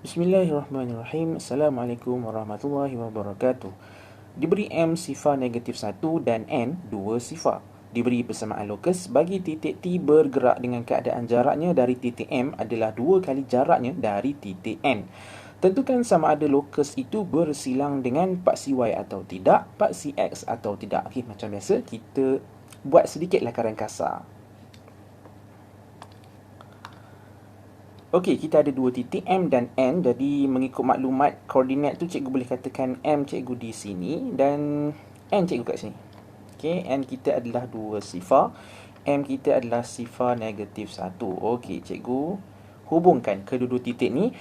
Bismillahirrahmanirrahim. Assalamualaikum warahmatullahi wabarakatuh. Diberi M sifar negatif 1 dan N 2 sifar. Diberi persamaan lokus bagi titik T bergerak dengan keadaan jaraknya dari titik M adalah 2 kali jaraknya dari titik N. Tentukan sama ada lokus itu bersilang dengan paksi Y atau tidak, paksi X atau tidak. Okey, macam biasa kita buat sedikit lakaran kasar. Okey, kita ada dua titik M dan N. Jadi mengikut maklumat koordinat tu cikgu boleh katakan M cikgu di sini dan N cikgu kat sini. Okey, N kita adalah 2 sifar, M kita adalah sifar negatif 1. Okey, cikgu hubungkan kedua-dua titik ni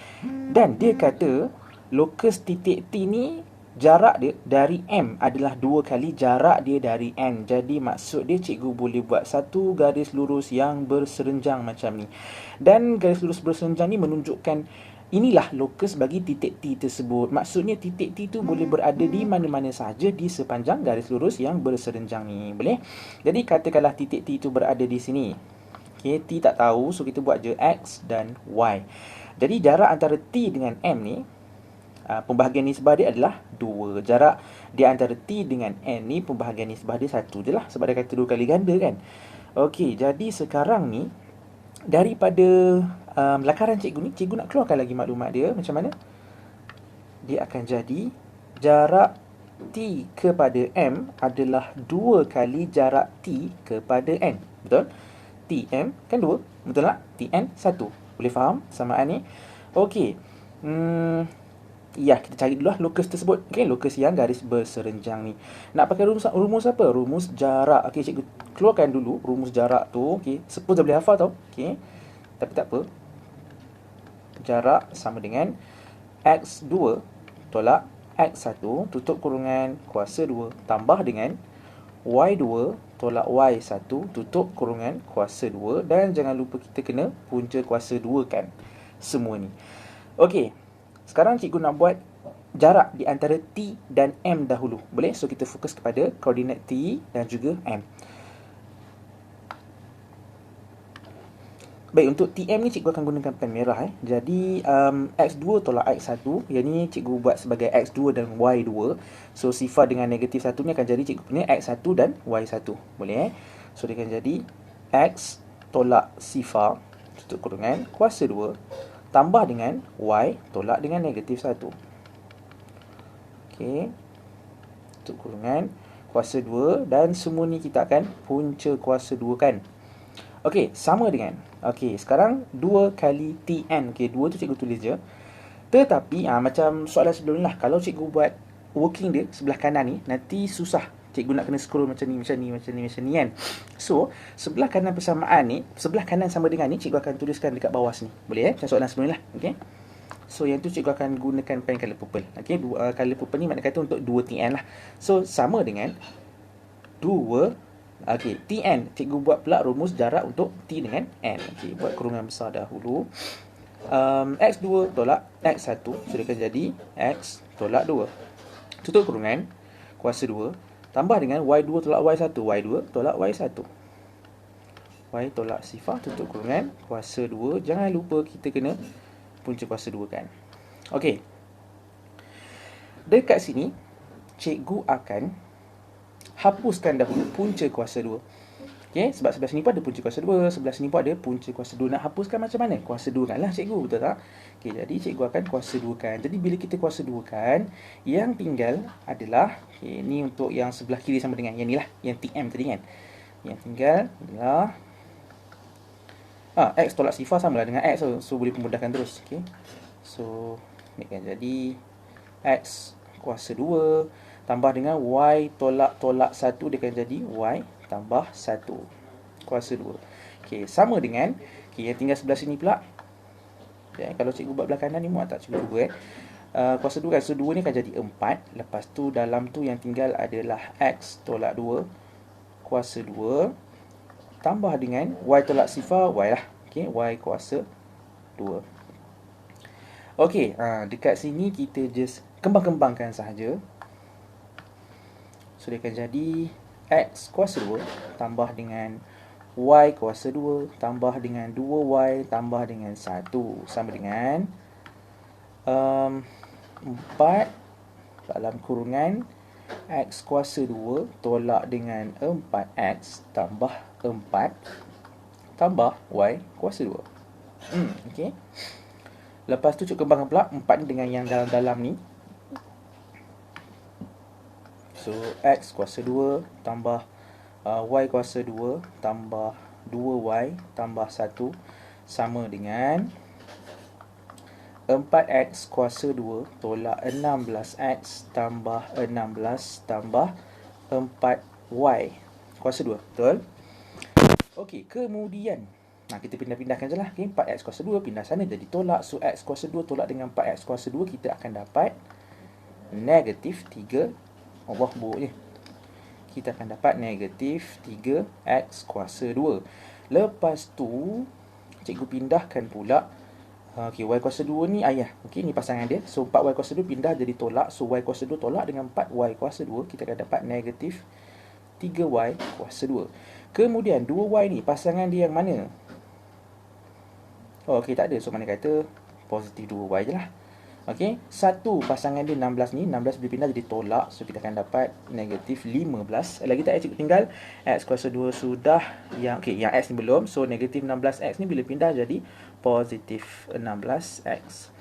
dan dia kata lokus titik T ni jarak dia dari M adalah 2 kali jarak dia dari N. Jadi maksud dia cikgu boleh buat satu garis lurus yang berserenjang macam ni. Dan garis lurus berserenjang ni menunjukkan inilah lokus bagi titik T tersebut. Maksudnya titik T tu boleh berada di mana-mana sahaja di sepanjang garis lurus yang berserenjang ni. Boleh? Jadi katakanlah titik T tu berada di sini. Okay, T tak tahu, so kita buat je X dan Y. Jadi jarak antara T dengan M ni, pembahagian nisbah dia adalah 2. Jarak di antara T dengan N ni, pembahagian nisbah dia 1 je lah. Sebab dia kata 2 kali ganda kan. Okey, jadi sekarang ni, daripada lakaran cikgu ni, cikgu nak keluarkan lagi maklumat dia. Macam mana? Dia akan jadi jarak T kepada M adalah 2 kali jarak T kepada N. Betul? TM kan 2, betul tak? TN 1. Boleh faham samaan ni? Okey. Ya, kita cari dulu lah lokus tersebut. Okey, lokus yang garis berserenjang ni. Nak pakai rumus apa? Rumus jarak. Okey, cikgu keluarkan dulu rumus jarak tu. Okey, suppose dah boleh hafal tau. Okey. Tapi tak apa. Jarak sama dengan X2 tolak X1 tutup kurungan kuasa 2 tambah dengan Y2 tolak Y1 tutup kurungan kuasa 2. Dan jangan lupa kita kena punca kuasa 2 kan semua ni. Okey, sekarang cikgu nak buat jarak di antara T dan M dahulu. Boleh? So kita fokus kepada koordinat T dan juga M. Baik, untuk TM ni cikgu akan gunakan pen merah. Jadi X2 tolak X1, yang ni cikgu buat sebagai X2 dan Y2. So sifar dengan negatif 1 ni akan jadi cikgu punya X1 dan Y1. Boleh So dia akan jadi X tolak sifar tutup kurungan kuasa 2 tambah dengan Y tolak dengan negatif 1. Okey, tutup kurungan kuasa 2 dan semua ni kita akan punca kuasa 2 kan. Okey, sama dengan. Okey, sekarang 2 kali TN. Okey, 2 tu cikgu tulis je. Tetapi macam soalan sebelum ni lah, kalau cikgu buat working dia sebelah kanan ni, nanti susah. Cikgu nak kena scroll macam ni kan. So, sebelah kanan persamaan ni, sebelah kanan sama dengan ni, cikgu akan tuliskan dekat bawah sini. Boleh macam soalan sebelum ni lah. Okey. So, yang tu cikgu akan gunakan pen color purple. Okey, color purple ni makna kata untuk 2 TN lah. So, sama dengan 2. Okey, TN. Cikgu buat pula rumus jarak untuk T dengan N. Okey, buat kurungan besar dahulu. X2 tolak X1. So, dia akan jadi X tolak 2. Tutup kurungan kuasa 2 tambah dengan Y2 tolak Y1. Y2 tolak Y1. Y tolak sifar tutup kurungan kuasa 2. Jangan lupa kita kena punca kuasa 2 kan. Okey. Dekat sini cikgu akan hapuskan dahulu punca kuasa 2. Okey, sebab sebelah sini pun ada punca kuasa 2, sebelah sini pun ada punca kuasa 2. Nak hapuskan macam mana? Kuasa 2 kan lah cikgu, betul tak? Okey, jadi cikgu akan kuasa 2 kan. Jadi bila kita kuasa 2 kan, yang tinggal adalah, okey, ni untuk yang sebelah kiri sama dengan yang ni lah, yang TM tadi kan. Yang tinggal adalah X tolak sifar sama lah dengan X, so boleh pemudahkan terus. Okey, so ni kan jadi X kuasa 2 tambah dengan Y tolak 1, dia akan jadi Y tambah 1 kuasa 2. Okey, sama dengan, okey, yang tinggal sebelah sini pula. Okay, kalau cikgu buat belah kanan ni muat tak cikgu cuba kuasa 2 kan, so 2 ni akan jadi 4. Lepas tu dalam tu yang tinggal adalah X tolak 2 kuasa 2 tambah dengan Y tolak sifar Y lah. Okey, Y kuasa 2. Okey, dekat sini kita just kembang-kembangkan sahaja. So, dia akan jadi X kuasa 2 tambah dengan Y kuasa 2 tambah dengan 2Y tambah dengan 1 sama dengan 4 dalam kurungan X kuasa 2 tolak dengan 4X tambah 4 tambah Y kuasa 2. Okay. Lepas tu cuk kembangkan pula 4 ni dengan yang dalam-dalam ni. So X kuasa 2 tambah Y kuasa 2 tambah 2Y tambah 1 sama dengan 4X kuasa 2 tolak 16X tambah 16 tambah 4Y kuasa 2. Betul? Okey, kemudian kita pindah-pindahkan je lah. Okay, 4X kuasa 2 pindah sana jadi tolak. So X kuasa 2 tolak dengan 4X kuasa 2, kita akan dapat negatif 3. Allah buruknya. Kita akan dapat negatif 3X kuasa 2. Lepas tu cikgu pindahkan pula Y kuasa 2 ni ayah. Ni pasangan dia. So 4Y kuasa 2 pindah jadi tolak. So Y kuasa 2 tolak dengan 4Y kuasa 2, kita akan dapat negatif 3Y kuasa 2. Kemudian 2Y ni pasangan dia yang mana? Tak ada. So mana kata positif 2Y je lah. Satu pasangan dia 16 ni, 16 boleh pindah jadi tolak. So kita akan dapat negatif 15. Lagi tak cikgu tinggal X kuasa 2 sudah. Yang X ni belum. So negatif 16X ni bila pindah jadi positif 16X.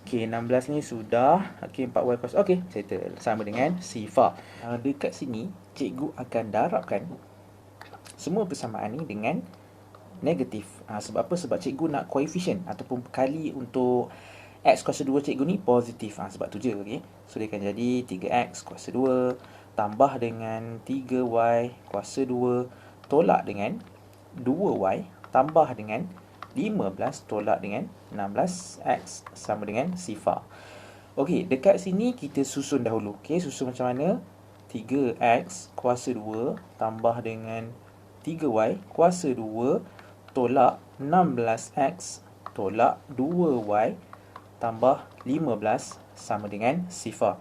16 ni sudah. 4Y kuasa. Settle. Sama dengan sifar. Dekat sini cikgu akan darabkan semua persamaan ni dengan negatif. Sebab apa? Sebab cikgu nak koefisien ataupun kali untuk X kuasa 2 cikgu ni positif. Sebab tu je. So dia akan jadi 3X kuasa 2 tambah dengan 3Y kuasa 2 tolak dengan 2Y tambah dengan 15 tolak dengan 16X sama dengan sifar. Dekat sini kita susun dahulu. Susun macam mana? 3X kuasa 2 tambah dengan 3Y kuasa 2 tolak 16X tolak 2Y tambah 15 sama dengan sifar.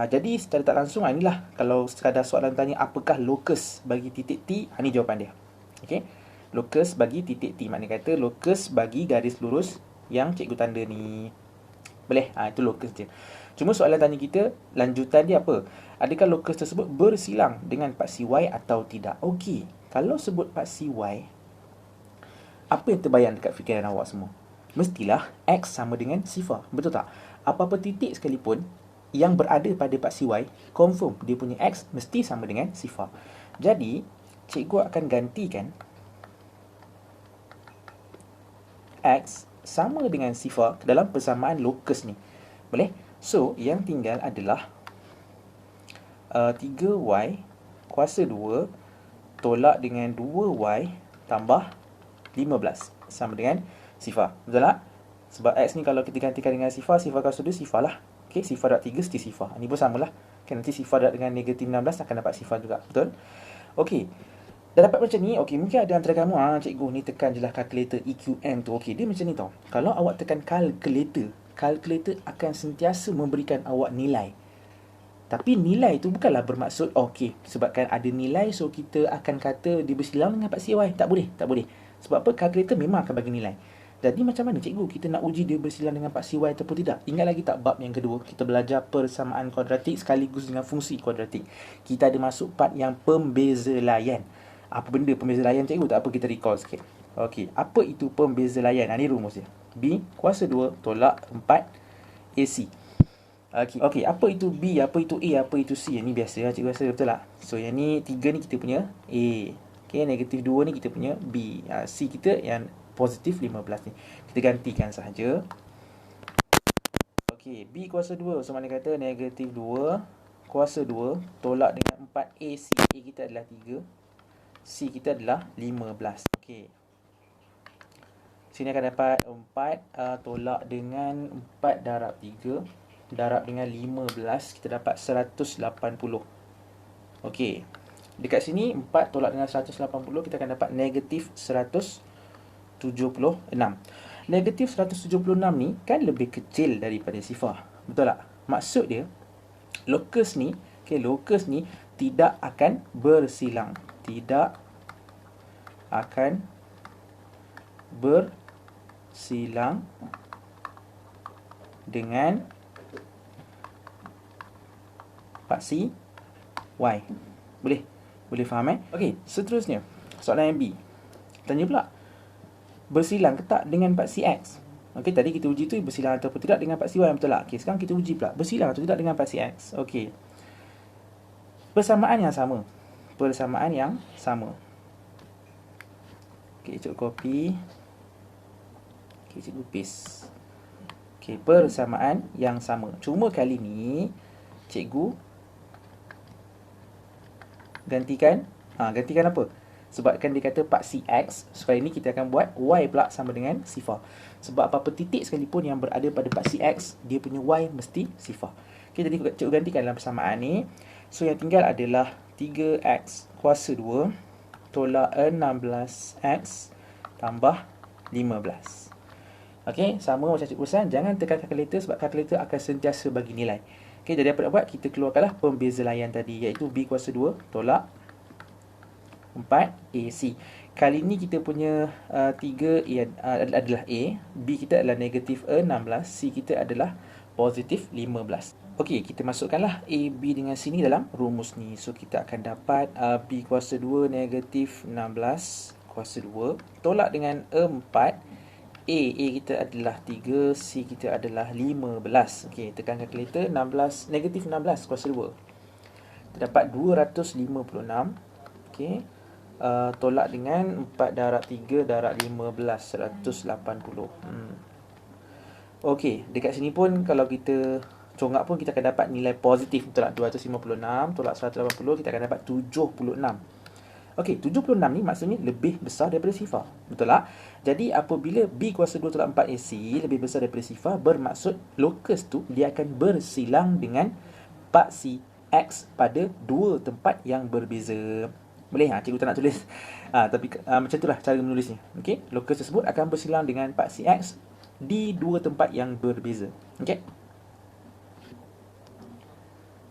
Jadi secara tak langsung inilah kalau sekadar soalan tanya apakah locus bagi titik T, ni jawapan dia. Locus bagi titik T, maknanya kata locus bagi garis lurus yang cikgu tanda ni. Boleh? Itu locus dia. Cuma soalan tanya kita, lanjutan dia apa? Adakah locus tersebut bersilang dengan paksi Y atau tidak? Kalau sebut paksi Y, apa yang terbayang dekat fikiran awak semua? Mestilah X sama dengan sifar. Betul tak? Apa-apa titik sekalipun yang berada pada paksi Y, confirm dia punya X mesti sama dengan sifar. Jadi, cikgu akan gantikan X sama dengan sifar dalam persamaan locus ni. Boleh? So, yang tinggal adalah 3Y kuasa 2 tolak dengan 2Y tambah 15 sama dengan sifar. Betul tak? Sebab X ni kalau kita gantikan dengan sifar kuasa 2 sifar lah. Sifar darab 3 mesti sifar. Ni pun samalah. Nanti sifar darab dengan negatif 16 akan dapat sifar juga. Betul? Dah dapat macam ni. Mungkin ada antara kamu, cikgu ni tekan je lah calculator EQM tu. Dia macam ni tau. Kalau awak tekan calculator akan sentiasa memberikan awak nilai. Tapi nilai tu bukanlah bermaksud sebabkan ada nilai so kita akan kata dia bersilang dengan paksi Y. Tak boleh. Sebab apa? Calculator memang akan bagi nilai. Jadi macam mana cikgu kita nak uji dia bersilang dengan paksi Y ataupun tidak? Ingat lagi tak bab yang kedua? Kita belajar persamaan kuadratik sekaligus dengan fungsi kuadratik. Kita ada masuk part yang pembeza layan. Apa benda pembeza layan cikgu? Tak apa, kita recall sikit. Apa itu pembeza layan? Ni rumus dia. B kuasa 2 tolak 4 AC. Apa itu B, apa itu A, apa itu C? Yang ni biasa lah cikgu rasa, betul tak? So yang ni 3 ni kita punya A. Negatif 2 ni kita punya B. C kita yang positif 15 ni. Kita gantikan sahaja. B kuasa 2. So mana kata negatif 2 kuasa 2 tolak dengan 4AC. A kita adalah 3. C kita adalah 15. Sini akan dapat 4 tolak dengan 4 darab 3 darab dengan 15, kita dapat 180. Dekat sini 4 tolak dengan 180, kita akan dapat negatif 176. Negatif 176 ni kan lebih kecil daripada sifar. Betul tak? Maksud dia locus ni tidak akan bersilang. Tidak akan bersilang dengan paksi Y. Boleh? Boleh faham Okey, seterusnya. Soalan yang B. Tanya pula. Bersilang ke tak dengan paksi X? Okey, tadi kita uji tu bersilang atau tidak dengan paksi Y, betul tak? Okey, sekarang kita uji pula. Bersilang atau tidak dengan paksi X? Okey. Persamaan yang sama. Persamaan yang sama. Okey, cikgu copy. Okey, cikgu paste. Okey, persamaan yang sama. Cuma kali ni cikgu gantikan apa? Sebabkan dia kata paksi X, sekali ni kita akan buat Y pula sama dengan sifar. Sebab apa-apa titik sekalipun yang berada pada paksi X, dia punya Y mesti sifar. Okey, jadi cikgu gantikan dalam persamaan ni. So yang tinggal adalah 3X kuasa 2 tolak 16X tambah 15. Okey, sama macam cikgu pesan, jangan tekan kalkulator sebab kalkulator akan sentiasa bagi nilai. Okey, jadi apa nak buat? Kita keluarkanlah pembeza layan tadi, iaitu B kuasa 2 tolak 4AC. Kali ni kita punya 3A adalah A, B kita adalah negatif 16, C kita adalah positif 15. Okey, kita masukkanlah A, B dengan C ni dalam rumus ni. So, kita akan dapat B kuasa 2 negatif 16 kuasa 2 tolak dengan 4. A kita adalah 3, C kita adalah 15. Okey, tekan kalkulator, 16, negatif 16 kuasa 2. Kita dapat 256. Okey. Tolak dengan 4 darab 3 darab 15, 180. Okey, dekat sini pun kalau kita congak pun kita akan dapat nilai positif. Betul tak? 256 tolak 180, kita akan dapat 76. Okey, 76 ni maksudnya lebih besar daripada sifar. Betul tak? Jadi apabila B kuasa 2 tolak 4AC lebih besar daripada sifar, bermaksud locus tu dia akan bersilang dengan paksi X pada dua tempat yang berbeza. Boleh? Cikgu tak nak tulis. Tapi macam itulah cara menulisnya. Okey, locus tersebut akan bersilang dengan paksi X di dua tempat yang berbeza. Okey.